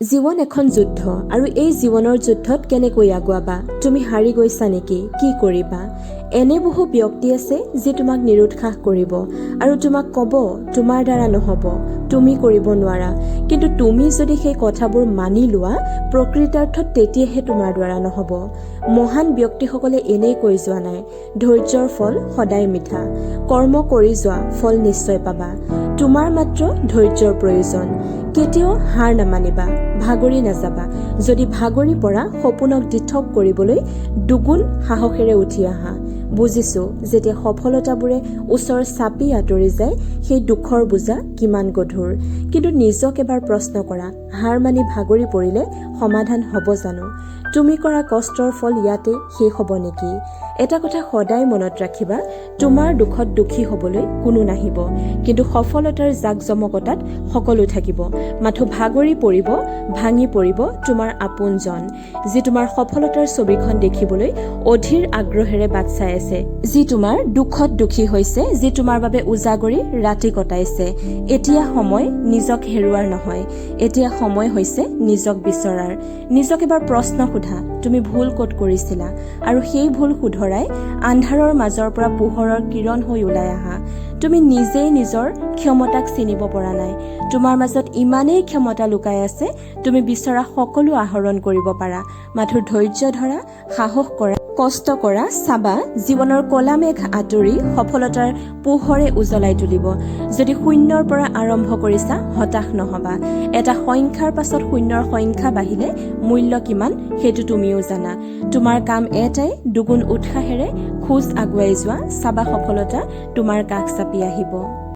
জীৱন এখন যুদ্ধ আৰু এই জীৱনৰ যুদ্ধত কেনেকৈ আগুৱাবা তুমি হাৰি গৈছা নেকি কি কৰিবা এনে বহু ব্যক্তি আছে যি তোমাক নিৰুৎসাহ কৰিব আৰু তোমাক ক'ব তোমাৰ দ্বাৰা নহ'ব তুমি কৰিব নোৱাৰা কিন্তু তুমি যদি সেই কথাবোৰ মানি লোৱা প্ৰকৃতাৰ্থত তেতিয়াহে তোমাৰ দ্বাৰা নহ'ব মহান ব্যক্তিসকলে এনেই কৈ যোৱা নাই ধৈৰ্যৰ ফল সদায় মিঠা কৰ্ম কৰি যোৱা ফল নিশ্চয় পাবা তোমাৰ মাত্ৰ ধৈৰ্যৰ প্ৰয়োজন কেতিয়াও হাৰ নামানিবা ভাগৰি নাযাবা যদি ভাগৰি পৰা সপোনক দিঠক কৰিবলৈ দুগুণ সাহসেৰে উঠি আহা বুজিছো যেতিয়া সফলতাবোৰে ওচৰ চাপি আঁতৰি যায় সেই দুখৰ বোজা কিমান গধুৰ কিন্তু নিজক এবাৰ প্ৰশ্ন কৰা হাৰ মানি ভাগৰি পৰিলে সমাধান হ'ব জানো তুমি কৰা কষ্টৰ ফল ইয়াতে শেষ হ'ব নেকি এটা কথা সদায় মনত ৰাখিবা তোমাৰ দুখত দুখী হ'বলৈ কোনো নাহিব কিন্তু সফলতাৰ জাকজমকতাত সকলো থাকিব মাথো ভাগৰি পৰিব ভাঙি পৰিব তোমাৰ আপোনজন যি তোমাৰ সফলতাৰ ছবিখন দেখিবলৈ অধীৰ আগ্ৰহেৰে বাট চাই আছে যি তোমাৰ দুখত দুখী হৈছে যি তোমাৰ বাবে উজাগৰি ৰাতি কটাইছে এতিয়া সময় নিজক হেৰুৱাৰ নহয় এতিয়া সময় হৈছে নিজক বিচৰাৰ নিজক এবাৰ প্ৰশ্ন সোধা তুমি ভুল ক'ত কৰিছিলা আৰু সেই ভুল শুধৰাই আন্ধাৰৰ মাজৰ পৰা পোহৰৰ কিৰণ হৈ ওলাই আহা তুমি নিজেই নিজৰ ক্ষমতাক চিনিব পৰা নাই তোমাৰ মাজত ইমানেই ক্ষমতা লুকাই আছে তুমি বিচৰা সকলো আহৰণ কৰিব পাৰা মাথো ধৈৰ্য ধৰা সাহস কৰা কষ্ট কৰা চাবা জীৱনৰ কলা মেঘ আঁতৰি সফলতাৰ পোহৰে উজ্বলাই তুলিব যদি শূন্যৰ পৰা আৰম্ভ কৰিছা হতাশ নহবা এটা সংখ্যাৰ পাছত শূন্যৰ সংখ্যা বাঢ়িলে মূল্য কিমান সেইটো তুমিও জানা তোমাৰ কাম এটাই দুগুণ উৎসাহেৰে খোজ আগুৱাই যোৱা চাবা সফলতা তোমাৰ কাষ চাপি আহিব